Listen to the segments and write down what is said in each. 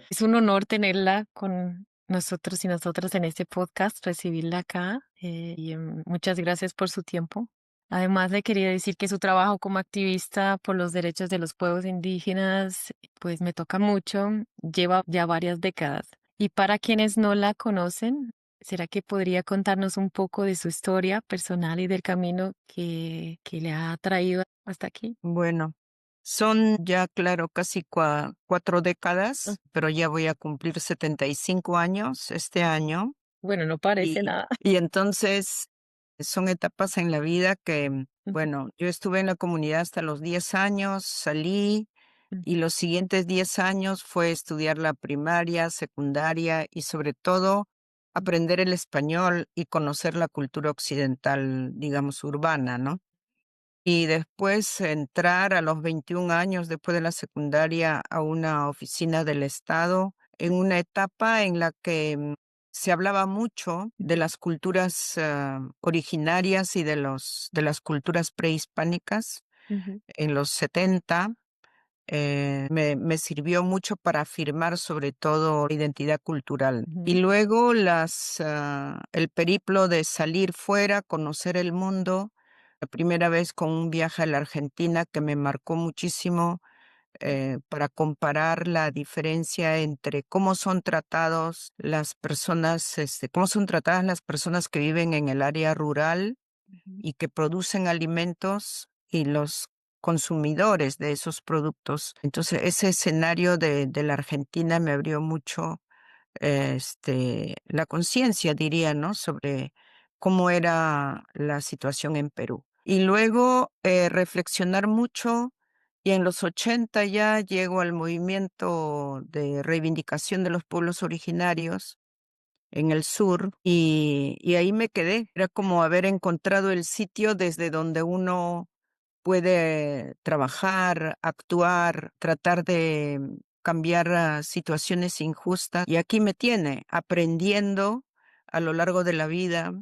Es un honor tenerla con nosotros y nosotras en este podcast, recibirla acá muchas gracias por su tiempo. Además, le quería decir que su trabajo como activista por los derechos de los pueblos indígenas, pues me toca mucho, lleva ya varias décadas. Y para quienes no la conocen, ¿será que podría contarnos un poco de su historia personal y del camino que le ha traído hasta aquí? Bueno, son ya, claro, casi 4 décadas, pero ya voy a cumplir 75 años este año. Bueno, no parece Y, nada. y entonces son etapas en la vida que, Ujú, bueno, yo estuve en la comunidad hasta los 10 años, salí ujú, y los siguientes 10 años fue estudiar la primaria, secundaria y sobre todo aprender el español y conocer la cultura occidental, digamos, urbana, ¿no? Y después entrar a los 21 años, después de la secundaria, a una oficina del Estado, en una etapa en la que se hablaba mucho de las culturas originarias y de las culturas prehispánicas ujú, en los 70. Me sirvió mucho para afirmar sobre todo la identidad cultural. Y ujú, luego el periplo de salir fuera, conocer el mundo, la primera vez con un viaje a la Argentina que me marcó muchísimo, para comparar la diferencia entre cómo son tratados las personas, cómo son tratadas las personas que viven en el área rural ujú, y que producen alimentos y los consumidores de esos productos. Entonces, ese escenario de la Argentina me abrió mucho, la conciencia, diría, ¿no? Sobre cómo era la situación en Perú. Y luego reflexionar mucho, y en los 80 ya llego al movimiento de reivindicación de los pueblos originarios en el sur, y ahí me quedé. Era como haber encontrado el sitio desde donde uno puede trabajar, actuar, tratar de cambiar situaciones injustas. Y aquí me tiene aprendiendo a lo largo de la vida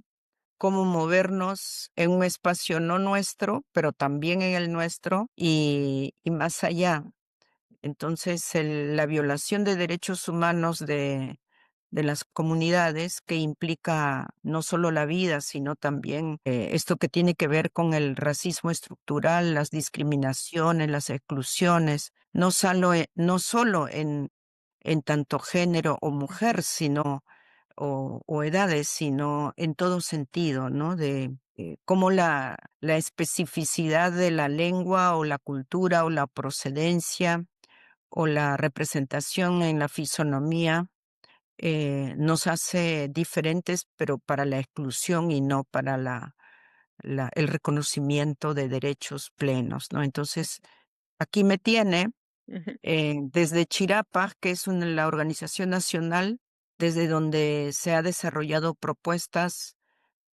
cómo movernos en un espacio no nuestro, pero también en el nuestro y más allá. Entonces, la violación de derechos humanos de las comunidades, que implica no solo la vida, sino también esto que tiene que ver con el racismo estructural, las discriminaciones, las exclusiones, no solo en tanto género o mujer, sino o edades, sino en todo sentido, ¿no? De cómo la especificidad de la lengua o la cultura o la procedencia o la representación en la fisonomía nos hace diferentes, pero para la exclusión y no para el reconocimiento de derechos plenos, ¿no? Entonces, aquí me tiene ujú, desde Chirapa, que es la organización nacional, desde donde se ha desarrollado propuestas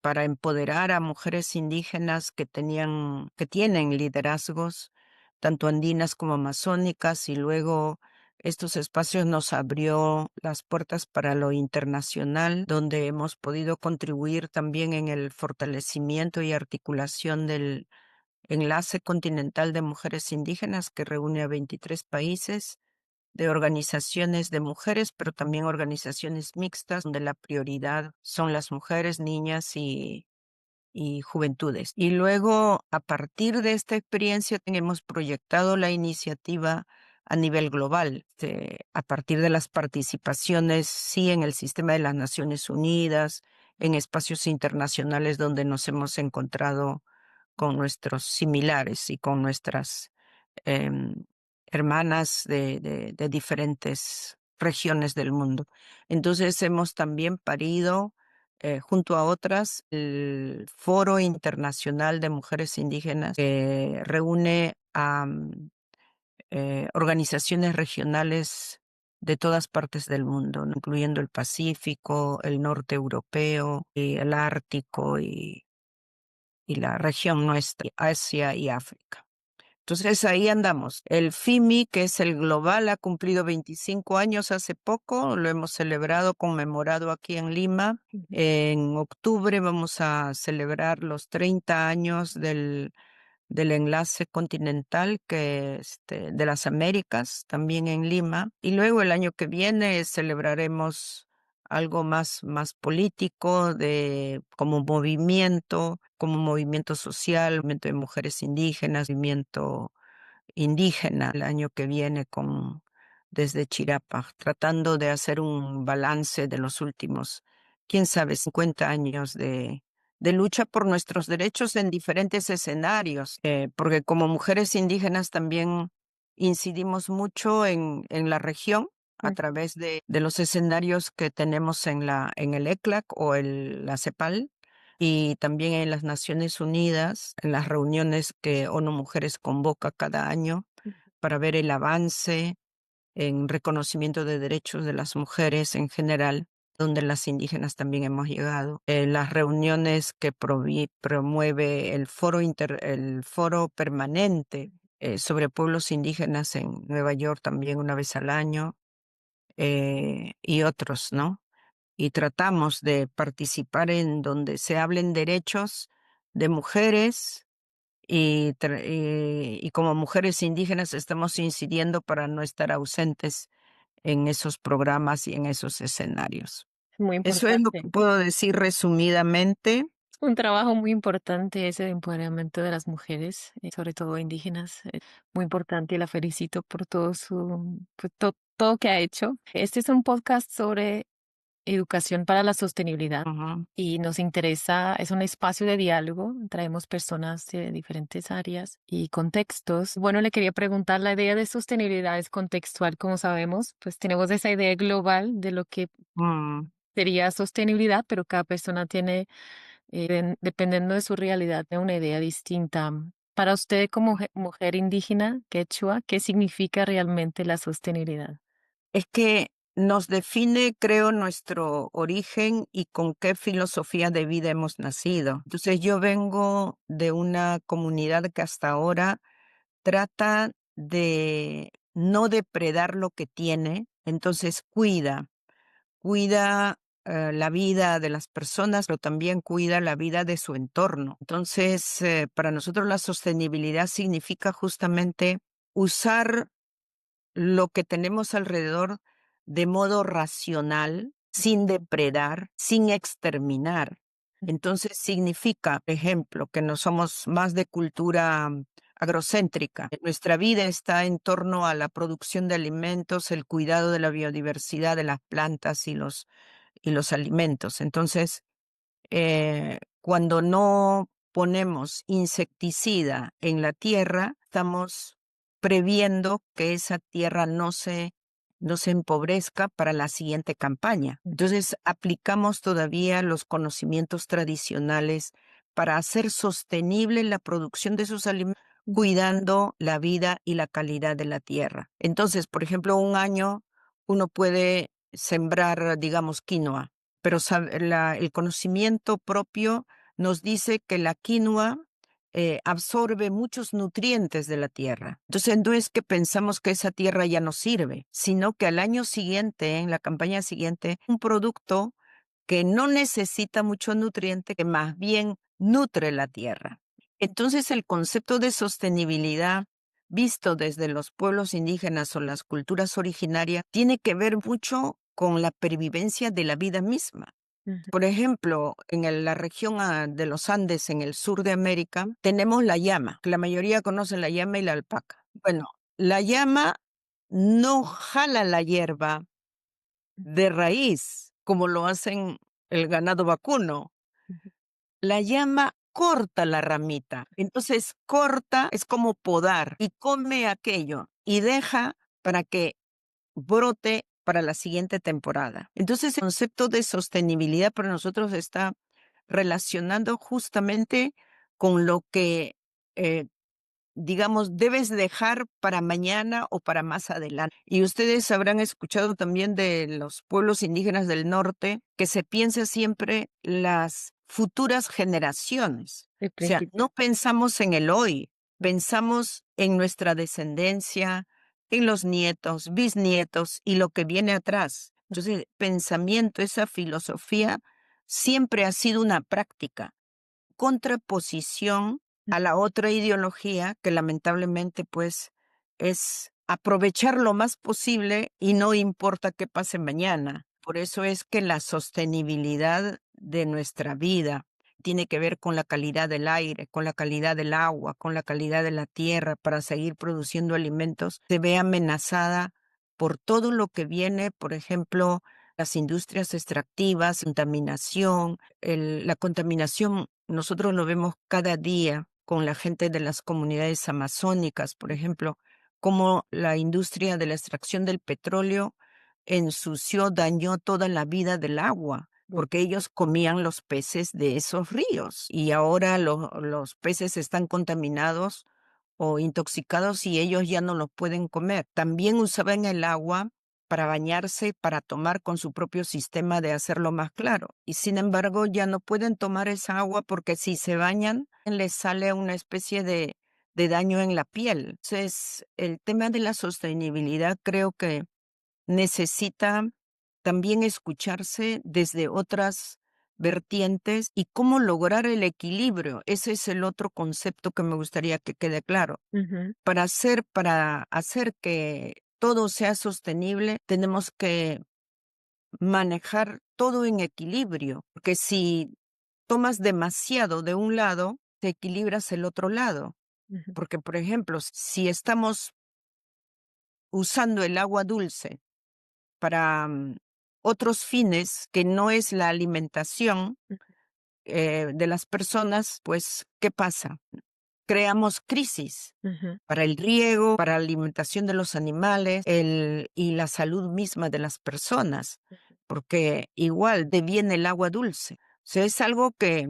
para empoderar a mujeres indígenas que tienen liderazgos, tanto andinas como amazónicas, y luego estos espacios nos abrió las puertas para lo internacional, donde hemos podido contribuir también en el fortalecimiento y articulación del Enlace Continental de Mujeres Indígenas, que reúne a 23 países de organizaciones de mujeres, pero también organizaciones mixtas, donde la prioridad son las mujeres, niñas y juventudes. Y luego, a partir de esta experiencia, hemos proyectado la iniciativa a nivel global, a partir de las participaciones, sí, en el sistema de las Naciones Unidas, en espacios internacionales donde nos hemos encontrado con nuestros similares y con nuestras em, hermanas de diferentes regiones del mundo. Entonces hemos también parido, junto a otras, el Foro Internacional de Mujeres Indígenas, que reúne a organizaciones regionales de todas partes del mundo, ¿no? Incluyendo el Pacífico, el norte europeo, y el Ártico y la región nuestra, Asia y África. Entonces ahí andamos. El FIMI, que es el global, ha cumplido 25 años hace poco, lo hemos celebrado, conmemorado aquí en Lima. ujú, En octubre vamos a celebrar los 30 años del enlace continental de las Américas, también en Lima. Y luego el año que viene celebraremos algo más político como movimiento social, movimiento de mujeres indígenas, movimiento indígena el año que viene desde Chirapa, tratando de hacer un balance de los últimos, quién sabe, 50 años de lucha por nuestros derechos en diferentes escenarios, porque como mujeres indígenas también incidimos mucho en la región a Mm. través de los escenarios que tenemos en el ECLAC o la CEPAL, y también en las Naciones Unidas, en las reuniones que ONU Mujeres convoca cada año para ver el avance en reconocimiento de derechos de las mujeres en general, donde las indígenas también hemos llegado. Las reuniones que promueve el foro permanente sobre pueblos indígenas en Nueva York también una vez al año, y otros, ¿no? Y tratamos de participar en donde se hablen derechos de mujeres y como mujeres indígenas estamos incidiendo para no estar ausentes en esos programas y en esos escenarios. Muy Eso es lo que importante. puedo decir resumidamente. Un trabajo muy importante ese de empoderamiento de las mujeres, sobre todo indígenas. Muy importante y la felicito por todo pues, todo que ha hecho. Este es un podcast sobre educación para la sostenibilidad Ujú. y nos interesa, es un espacio de diálogo, traemos personas de diferentes áreas y contextos. Bueno, le quería preguntar, la idea de sostenibilidad es contextual, como sabemos, pues tenemos esa idea global de lo que Mm. sería sostenibilidad, pero cada persona tiene, dependiendo de su realidad, tiene una idea distinta. Para usted como mujer indígena, quechua, ¿qué significa realmente la sostenibilidad? Es que nos define, creo, nuestro origen y con qué filosofía de vida hemos nacido. Entonces yo vengo de una comunidad que hasta ahora trata de no depredar lo que tiene, entonces cuida la vida de las personas, pero también cuida la vida de su entorno. Entonces, para nosotros la sostenibilidad significa justamente usar lo que tenemos alrededor de modo racional, sin depredar, sin exterminar. Entonces significa, por ejemplo, que no somos más de cultura agrocéntrica. Nuestra vida está en torno a la producción de alimentos, el cuidado de la biodiversidad de las plantas y los alimentos. Entonces, cuando no ponemos insecticida en la tierra, estamos previendo que esa tierra no se empobrezca para la siguiente campaña. Entonces, aplicamos todavía los conocimientos tradicionales para hacer sostenible la producción de esos alimentos, cuidando la vida y la calidad de la tierra. Entonces, por ejemplo, un año uno puede sembrar, digamos, quinoa, pero el conocimiento propio nos dice que la quinoa absorbe muchos nutrientes de la tierra. Entonces no es que pensamos que esa tierra ya no sirve, sino que al año siguiente, en la campaña siguiente, un producto que no necesita mucho nutriente, que más bien nutre la tierra. Entonces el concepto de sostenibilidad visto desde los pueblos indígenas o las culturas originarias tiene que ver mucho con la pervivencia de la vida misma. Ujú, Por ejemplo, en la región de los Andes, en el sur de América, tenemos la llama, que la mayoría conocen la llama y la alpaca. Bueno, la llama no jala la hierba de raíz, como lo hacen el ganado vacuno. ujú, La llama corta la ramita. Entonces corta, es como podar, y come aquello y deja para que brote para la siguiente temporada. Entonces, el concepto de sostenibilidad para nosotros está relacionando justamente con lo que, eh, digamos, debes dejar para mañana o para más adelante. Y ustedes habrán escuchado también de los pueblos indígenas del norte que se piensa siempre las futuras generaciones. el O sea, principio. no pensamos en el hoy, pensamos en nuestra descendencia, en los nietos, bisnietos y lo que viene atrás. Entonces, pensamiento, esa filosofía siempre ha sido una práctica, contraposición a la otra ideología que lamentablemente, pues, es aprovechar lo más posible y no importa qué pase mañana. Por eso es que la sostenibilidad de nuestra vida tiene que ver con la calidad del aire, con la calidad del agua, con la calidad de la tierra para seguir produciendo alimentos, se ve amenazada por todo lo que viene, por ejemplo, las industrias extractivas, contaminación, la contaminación, nosotros lo vemos cada día con la gente de las comunidades amazónicas, por ejemplo, cómo la industria de la extracción del petróleo ensució, dañó toda la vida del agua, porque ellos comían los peces de esos ríos y ahora los peces están contaminados o intoxicados y ellos ya no los pueden comer. También usaban el agua para bañarse, para tomar con su propio sistema de hacerlo más claro. Y sin embargo, ya no pueden tomar esa agua porque si se bañan, les sale una especie de daño en la piel. Entonces, el tema de la sostenibilidad creo que necesita también escucharse desde otras vertientes y cómo lograr el equilibrio. Ese es el otro concepto que me gustaría que quede claro. Ujú, Para hacer que todo sea sostenible, tenemos que manejar todo en equilibrio, porque si tomas demasiado de un lado, te equilibras el otro lado. ujú, Porque, por ejemplo, si estamos usando el agua dulce para otros fines que no es la alimentación de las personas, pues, ¿qué pasa? Creamos crisis ujú, para el riego, para la alimentación de los animales, y la salud misma de las personas, porque igual deviene el agua dulce. O sea, es algo que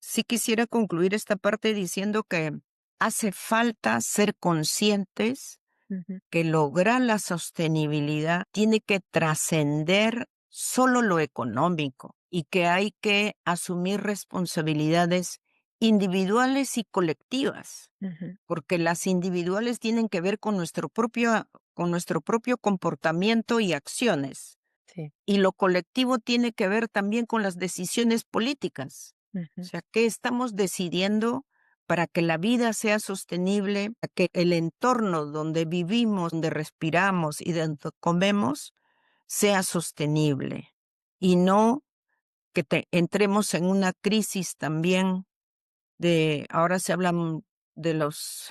sí quisiera concluir esta parte diciendo que hace falta ser conscientes ujú, que lograr la sostenibilidad tiene que trascender solo lo económico y que hay que asumir responsabilidades individuales y colectivas, ujú. porque las individuales tienen que ver con nuestro propio comportamiento y acciones, Sí. y lo colectivo tiene que ver también con las decisiones políticas. O Ujú, sea, ¿qué estamos decidiendo para que la vida sea sostenible, para que el entorno donde vivimos, donde respiramos y donde comemos sea sostenible? Y no que entremos en una crisis también ahora se habla de los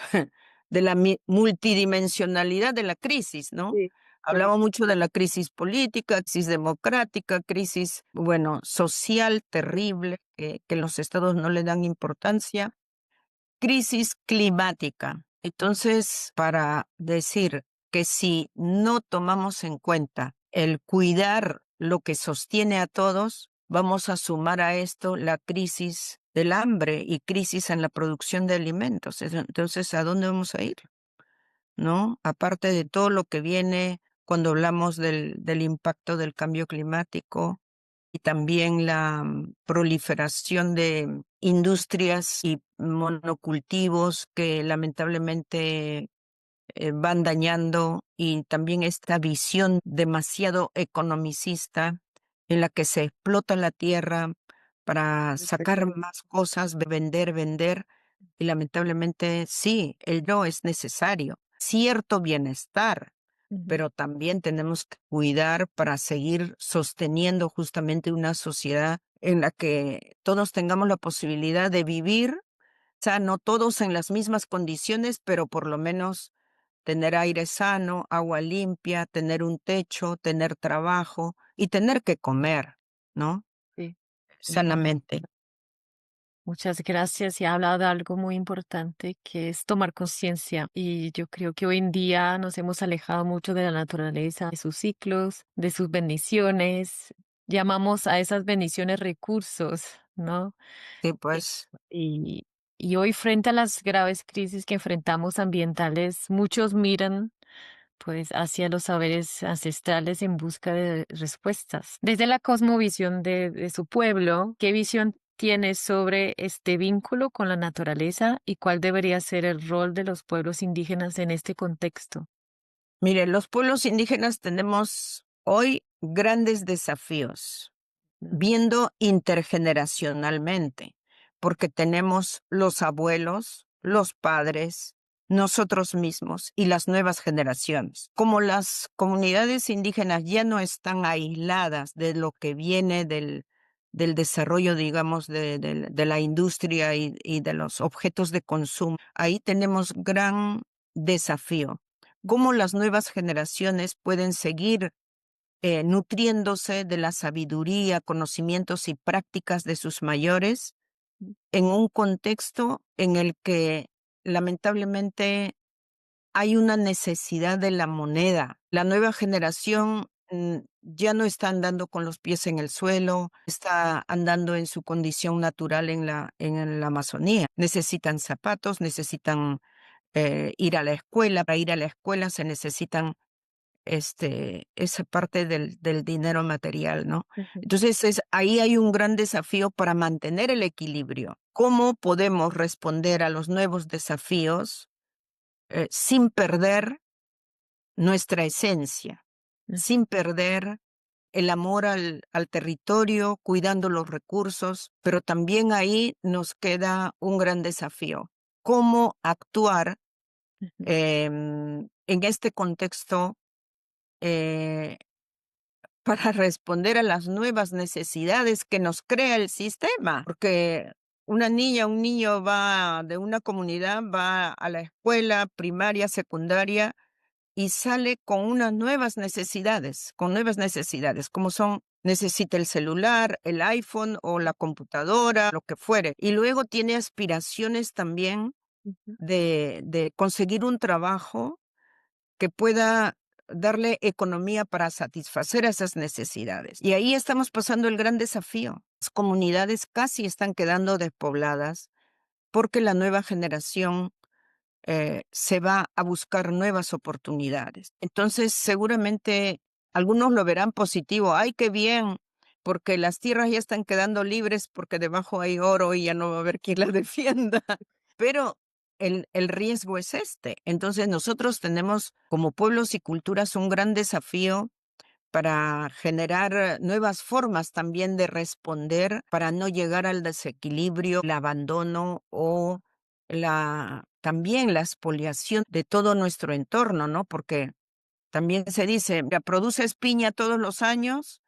de la multidimensionalidad de la crisis, ¿no? sí, claro. Hablamos mucho de la crisis política, crisis democrática, crisis, bueno, social terrible, que los estados no le dan importancia, crisis climática. Entonces, para decir que si no tomamos en cuenta el cuidar lo que sostiene a todos, vamos a sumar a esto la crisis del hambre y crisis en la producción de alimentos. Entonces, ¿a dónde vamos a ir? ¿No? Aparte de todo lo que viene cuando hablamos del impacto del cambio climático, y también la proliferación de industrias y monocultivos que lamentablemente van dañando, y también esta visión demasiado economicista en la que se explota la tierra para sacar Exactamente. más cosas, vender, vender, y lamentablemente sí, el no es necesario. Cierto bienestar, Ujú, pero también tenemos que cuidar para seguir sosteniendo justamente una sociedad en la que todos tengamos la posibilidad de vivir, o sea, no todos en las mismas condiciones, pero por lo menos tener aire sano, agua limpia, tener un techo, tener trabajo y tener que comer, ¿no? sí. Sanamente. Muchas gracias. Y ha hablado de algo muy importante que es tomar conciencia. Y yo creo que hoy en día nos hemos alejado mucho de la naturaleza, de sus ciclos, de sus bendiciones. Llamamos a esas bendiciones recursos, ¿no? Sí, Eh, pues, Y, y hoy frente a las graves crisis que enfrentamos ambientales, muchos miran pues hacia los saberes ancestrales en busca de respuestas. Desde la cosmovisión de su pueblo, ¿qué visión tienes sobre este vínculo con la naturaleza y cuál debería ser el rol de los pueblos indígenas en este contexto? mire, los pueblos indígenas tenemos hoy grandes desafíos, ¿No? viendo intergeneracionalmente. porque tenemos los abuelos, los padres, nosotros mismos y las nuevas generaciones. Como las comunidades indígenas ya no están aisladas de lo que viene del desarrollo, digamos, de la industria y de los objetos de consumo, ahí tenemos gran desafío. ¿Cómo las nuevas generaciones pueden seguir nutriéndose de la sabiduría, conocimientos y prácticas de sus mayores en un contexto en el que lamentablemente hay una necesidad de la moneda? La nueva generación ya no está andando con los pies en el suelo, está andando en su condición natural en la Amazonía. Necesitan zapatos, necesitan ir a la escuela. Para ir a la escuela se necesitan esa parte del dinero material, ¿no? Ujú, Entonces, ahí hay un gran desafío para mantener el equilibrio. ¿Cómo podemos responder a los nuevos desafíos sin perder nuestra esencia, ujú, sin perder el amor al territorio, cuidando los recursos? Pero también ahí nos queda un gran desafío. ¿Cómo actuar ujú, en este contexto eh, para responder a las nuevas necesidades que nos crea el sistema? Porque una niña, un niño va de una comunidad, va a la escuela primaria, secundaria y sale con nuevas necesidades, como son, necesita el celular, el iPhone o la computadora, lo que fuere. Y luego tiene aspiraciones también ujú, de conseguir un trabajo que pueda darle economía para satisfacer esas necesidades. Y ahí estamos pasando el gran desafío. Las comunidades casi están quedando despobladas porque la nueva generación se va a buscar nuevas oportunidades. Entonces, seguramente algunos lo verán positivo. ¡Ay, qué bien! Porque las tierras ya están quedando libres porque debajo hay oro y ya no va a haber quien las defienda. Pero el riesgo es este. Entonces, nosotros tenemos como pueblos y culturas un gran desafío para generar nuevas formas también de responder, para no llegar al desequilibrio, el abandono o también la expoliación de todo nuestro entorno, ¿no? Porque también se dice, ya produces piña todos los años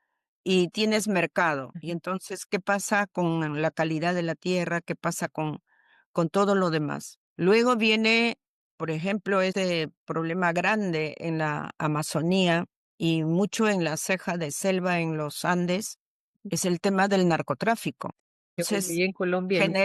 y tienes mercado. Y ujú, entonces, ¿qué pasa con la calidad de la tierra? ¿Qué pasa con todo lo demás? Luego viene, por ejemplo, ese problema grande en la Amazonía y mucho en la ceja de selva en los Andes, es el tema del narcotráfico. que pues Entonces, viví en Colombia, ¿no?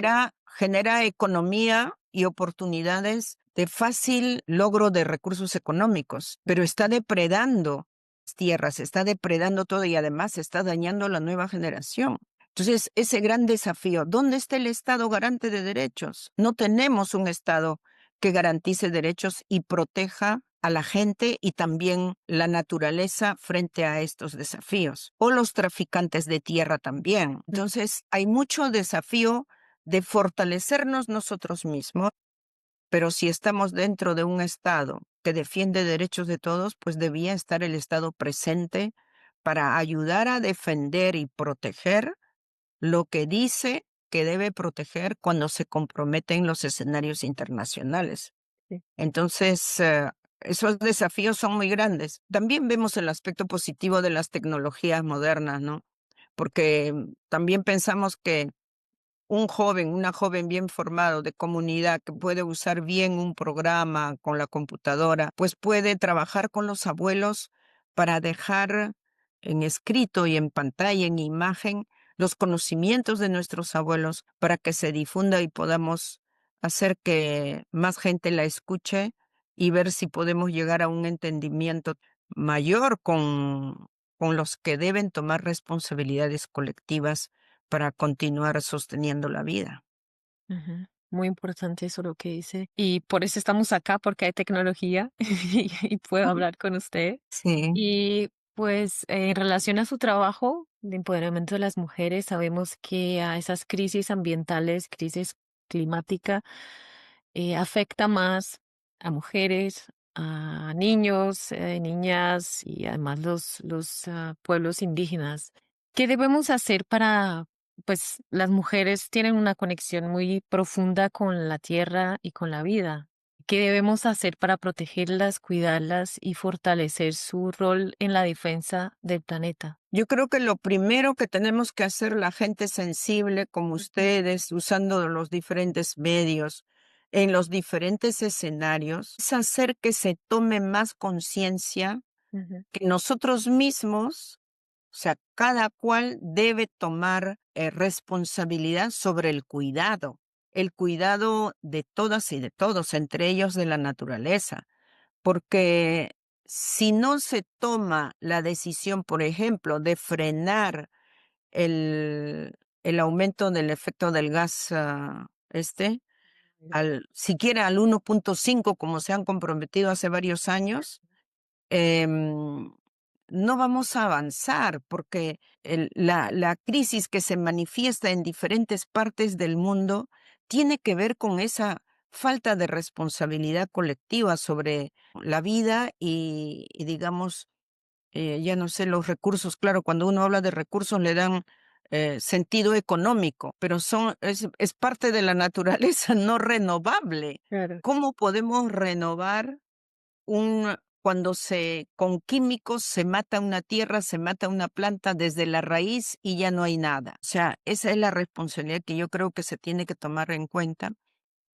genera economía y oportunidades de fácil logro de recursos económicos, pero está depredando las tierras, está depredando todo y además está dañando a la nueva generación. Entonces, ese gran desafío, ¿dónde está el Estado garante de derechos? No tenemos un Estado que garantice derechos y proteja a la gente y también la naturaleza frente a estos desafíos, o los traficantes de tierra también. Entonces, hay mucho desafío de fortalecernos nosotros mismos, pero si estamos dentro de un Estado que defiende derechos de todos, pues debía estar el Estado presente para ayudar a defender y proteger lo que dice que debe proteger cuando se compromete en los escenarios internacionales. Sí. Entonces, esos desafíos son muy grandes. También vemos el aspecto positivo de las tecnologías modernas, ¿no? Porque también pensamos que un joven, una joven bien formado de comunidad que puede usar bien un programa con la computadora, pues puede trabajar con los abuelos para dejar en escrito y en pantalla, en imagen, los conocimientos de nuestros abuelos para que se difunda y podamos hacer que más gente la escuche y ver si podemos llegar a un entendimiento mayor con los que deben tomar responsabilidades colectivas para continuar sosteniendo la vida. Ujú. Muy importante eso lo que dice. Y por eso estamos acá, porque hay tecnología y puedo Ujú. hablar con usted. Sí. Y pues en relación a su trabajo de empoderamiento de las mujeres, sabemos que a esas crisis ambientales, crisis climática, afecta más a mujeres, a niños, niñas y además los pueblos indígenas. ¿Qué debemos hacer para pues las mujeres tienen una conexión muy profunda con la tierra y con la vida. ¿Qué debemos hacer para protegerlas, cuidarlas y fortalecer su rol en la defensa del planeta? Yo creo que lo primero que tenemos que hacer la gente sensible como Ujú, ustedes, usando los diferentes medios, en los diferentes escenarios, es hacer que se tome más conciencia ujú, que nosotros mismos, o sea, cada cual debe tomar responsabilidad sobre el cuidado de todas y de todos, entre ellos de la naturaleza, porque si no se toma la decisión, por ejemplo, de frenar el, el aumento del efecto del gas, siquiera al 1.5, como se han comprometido hace varios años, em, no vamos a avanzar porque la crisis que se manifiesta en diferentes partes del mundo tiene que ver con esa falta de responsabilidad colectiva sobre la vida y digamos, ya no sé, los recursos. Claro, cuando uno habla de recursos le dan sentido económico, pero es parte de la naturaleza no renovable. claro. ¿Cómo podemos renovar cuando con químicos se mata una tierra, se mata una planta desde la raíz y ya no hay nada? O sea, esa es la responsabilidad que yo creo que se tiene que tomar en cuenta,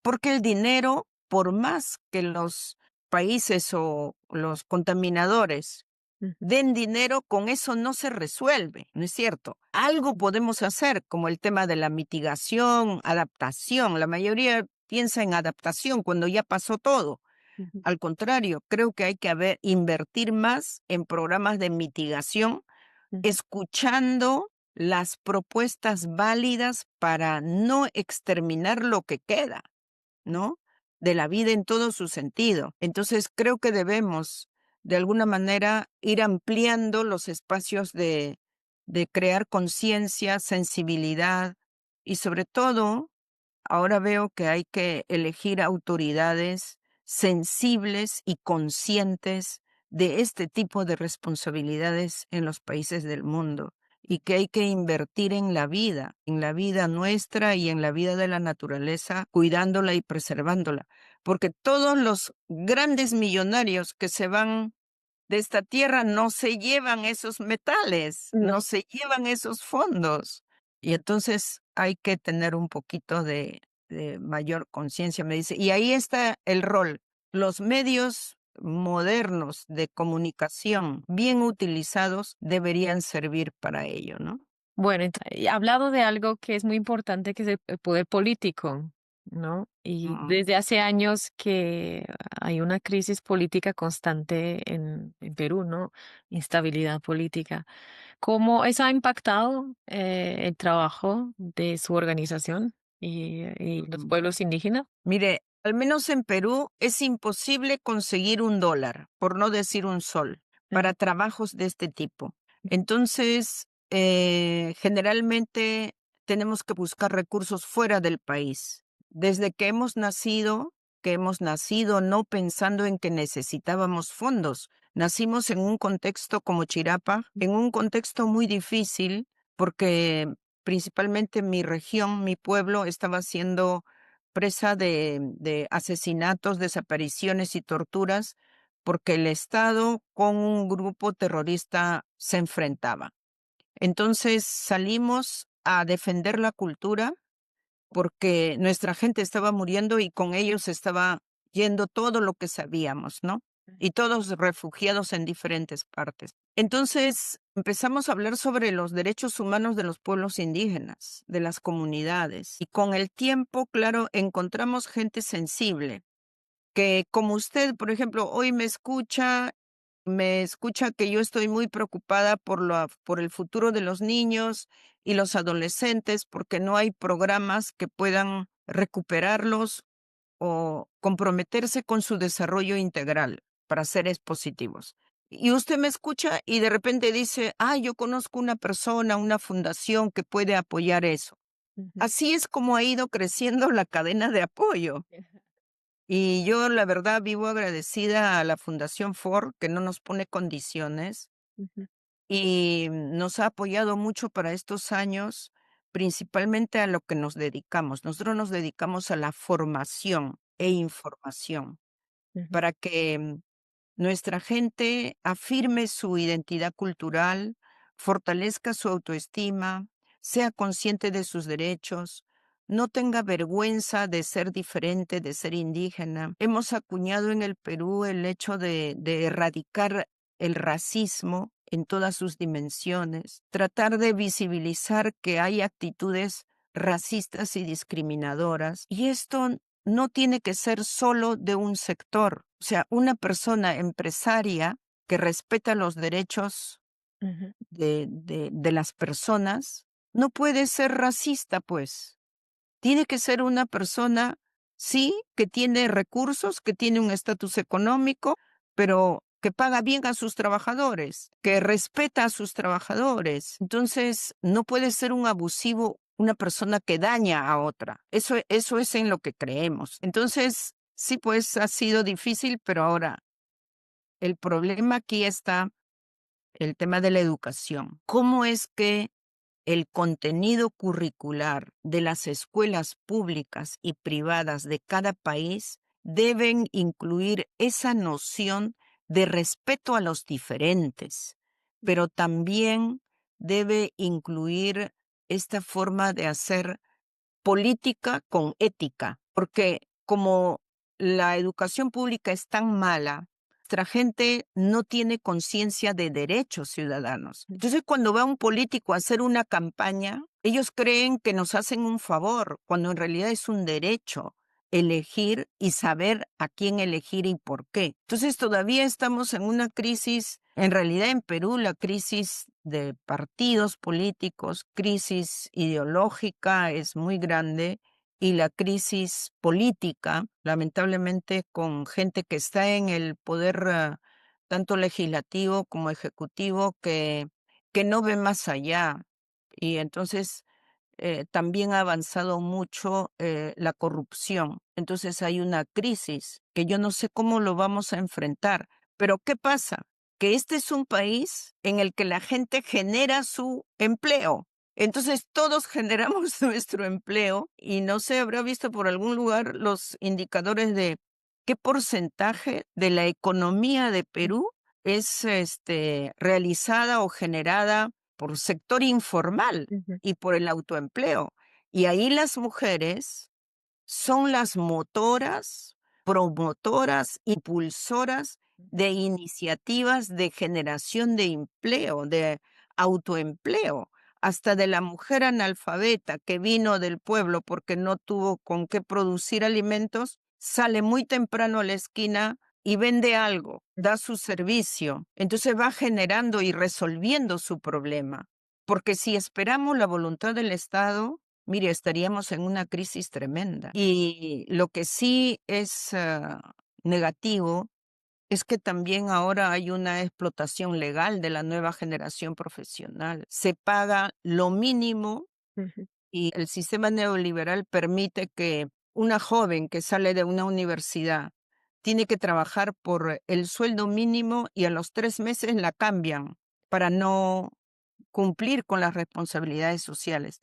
porque el dinero, por más que los países o los contaminadores Ujú, den dinero, con eso no se resuelve, ¿no es cierto? Algo podemos hacer, como el tema de la mitigación, adaptación. La mayoría piensa en adaptación cuando ya pasó todo. ujú, Al contrario, creo que hay que invertir más en programas de mitigación, ujú, escuchando las propuestas válidas para no exterminar lo que queda, ¿no? De la vida en todo su sentido. Entonces, creo que debemos, de alguna manera, ir ampliando los espacios de crear conciencia, sensibilidad y sobre todo ahora veo que hay que elegir autoridades sensibles y conscientes de este tipo de responsabilidades en los países del mundo y que hay que invertir en la vida nuestra y en la vida de la naturaleza, cuidándola y preservándola, porque todos los grandes millonarios que se van de esta tierra no se llevan esos metales, no. no se llevan esos fondos. Y entonces hay que tener un poquito de mayor conciencia, me dice. Y ahí está el rol. Los medios modernos de comunicación, bien utilizados, deberían servir para ello, ¿no? Bueno, he hablado de algo que es muy importante, que es el poder político, ¿no? Y Mm, desde hace años que hay una crisis política constante en Perú, ¿no? Instabilidad política. ¿Cómo eso ha impactado el trabajo de su organización y los mm. pueblos indígenas? Mire, al menos en Perú es imposible conseguir $1, por no decir un sol, Ajá. para trabajos de este tipo. Entonces, generalmente tenemos que buscar recursos fuera del país. Desde que hemos nacido no pensando en que necesitábamos fondos. Nacimos en un contexto como Chirapa, en un contexto muy difícil, porque principalmente mi región, mi pueblo, estaba siendo presa de asesinatos, desapariciones y torturas, porque el Estado con un grupo terrorista se enfrentaba. Entonces salimos a defender la cultura porque nuestra gente estaba muriendo y con ellos estaba yendo todo lo que sabíamos, ¿no? Y todos refugiados en diferentes partes. Entonces empezamos a hablar sobre los derechos humanos de los pueblos indígenas, de las comunidades. Y con el tiempo, claro, encontramos gente sensible, que como usted, por ejemplo, hoy me escucha que yo estoy muy preocupada por el futuro de los niños y los adolescentes, porque no hay programas que puedan recuperarlos o comprometerse con su desarrollo integral para seres positivos. Y usted me escucha y de repente dice, ah, yo conozco una persona, una fundación que puede apoyar eso. Ujú, Así es como ha ido creciendo la cadena de apoyo. Y yo, la verdad, vivo agradecida a la Fundación Ford, que no nos pone condiciones ujú, y nos ha apoyado mucho para estos años, principalmente a lo que nos dedicamos. Nosotros nos dedicamos a la formación e información Ujú, para que nuestra gente afirme su identidad cultural, fortalezca su autoestima, sea consciente de sus derechos, no tenga vergüenza de ser diferente, de ser indígena. Hemos acuñado en el Perú el hecho de erradicar el racismo en todas sus dimensiones, tratar de visibilizar que hay actitudes racistas y discriminadoras. Y esto no tiene que ser solo de un sector. O sea, una persona empresaria que respeta los derechos ujú, de las personas no puede ser racista, pues. Tiene que ser una persona, sí, que tiene recursos, que tiene un estatus económico, pero que paga bien a sus trabajadores, que respeta a sus trabajadores. Entonces, no puede ser un abusivo, una persona que daña a otra. Eso es en lo que creemos. Entonces, sí, pues ha sido difícil, pero ahora el problema aquí está el tema de la educación. ¿Cómo es que el contenido curricular de las escuelas públicas y privadas de cada país deben incluir esa noción de respeto a los diferentes, pero también debe incluir esta forma de hacer política con ética, porque como la educación pública es tan mala, nuestra gente no tiene conciencia de derechos ciudadanos. ujú. Entonces, cuando va un político a hacer una campaña, ellos creen que nos hacen un favor, cuando en realidad es un derecho elegir y saber a quién elegir y por qué. Entonces, todavía estamos en una crisis, en realidad en Perú, la crisis de partidos políticos, crisis ideológica es muy grande y la crisis política, lamentablemente con gente que está en el poder tanto legislativo como ejecutivo que no ve más allá. Y entonces también ha avanzado mucho la corrupción. Entonces hay una crisis que yo no sé cómo lo vamos a enfrentar. Pero ¿qué pasa? Que este es un país en el que la gente genera su empleo. Entonces todos generamos nuestro empleo y no sé, habrá visto por algún lugar los indicadores de qué porcentaje de la economía de Perú es realizada o generada por sector informal Ujú, y por el autoempleo. Y ahí las mujeres son las motoras, promotoras, impulsoras de iniciativas de generación de empleo, de autoempleo, hasta de la mujer analfabeta que vino del pueblo porque no tuvo con qué producir alimentos, sale muy temprano a la esquina y vende algo, da su servicio. Entonces va generando y resolviendo su problema. Porque si esperamos la voluntad del Estado, mire, estaríamos en una crisis tremenda. Y lo que sí es negativo es que también ahora hay una explotación legal de la nueva generación profesional. Se paga lo mínimo ujú. y el sistema neoliberal permite que una joven que sale de una universidad tiene que trabajar por el sueldo mínimo y a los 3 meses la cambian para no cumplir con las responsabilidades sociales.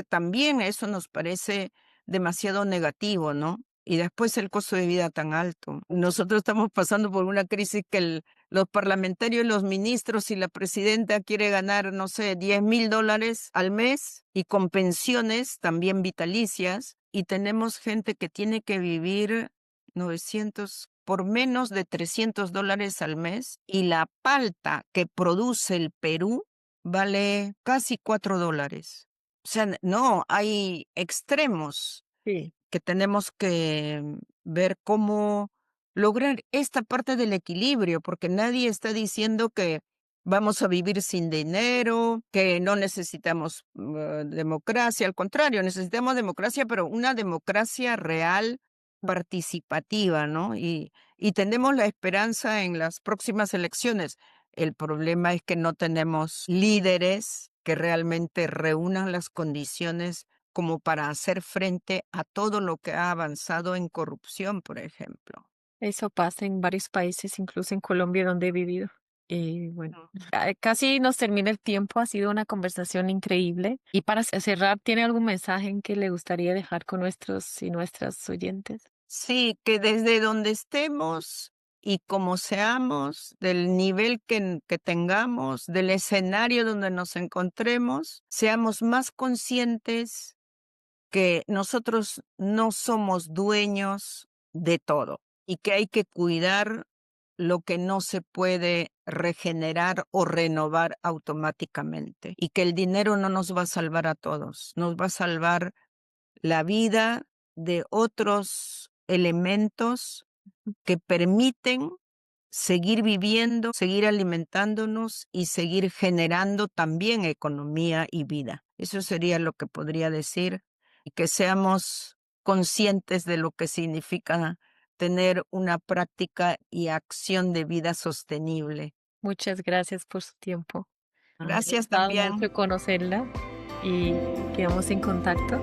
También eso nos parece demasiado negativo, ¿no? Y después el costo de vida tan alto. Nosotros estamos pasando por una crisis que los parlamentarios, los ministros y la presidenta quiere ganar, no sé, $10,000 al mes y con pensiones también vitalicias. Y tenemos gente que tiene que vivir 900 por menos de $300 al mes y la palta que produce el Perú vale casi $4. O sea, no, hay extremos Sí. que tenemos que ver cómo lograr esta parte del equilibrio, porque nadie está diciendo que vamos a vivir sin dinero, que no necesitamos democracia, al contrario, necesitamos democracia, pero una democracia real, participativa, ¿no? Y tenemos la esperanza en las próximas elecciones. El problema es que no tenemos líderes que realmente reúnan las condiciones como para hacer frente a todo lo que ha avanzado en corrupción, por ejemplo. Eso pasa en varios países, incluso en Colombia, donde he vivido. Bueno, No. casi nos termina el tiempo, ha sido una conversación increíble. Y para cerrar, ¿tiene algún mensaje en que le gustaría dejar con nuestros y nuestras oyentes? Sí, que desde donde estemos y como seamos, del nivel que tengamos, del escenario donde nos encontremos, seamos más conscientes que nosotros no somos dueños de todo y que hay que cuidar lo que no se puede regenerar o renovar automáticamente y que el dinero no nos va a salvar a todos, nos va a salvar la vida de otros elementos que permiten seguir viviendo, seguir alimentándonos y seguir generando también economía y vida. Eso sería lo que podría decir, y que seamos conscientes de lo que significa tener una práctica y acción de vida sostenible. Muchas gracias por su tiempo. Ha Gracias gustado también. mucho conocerla y quedamos en contacto.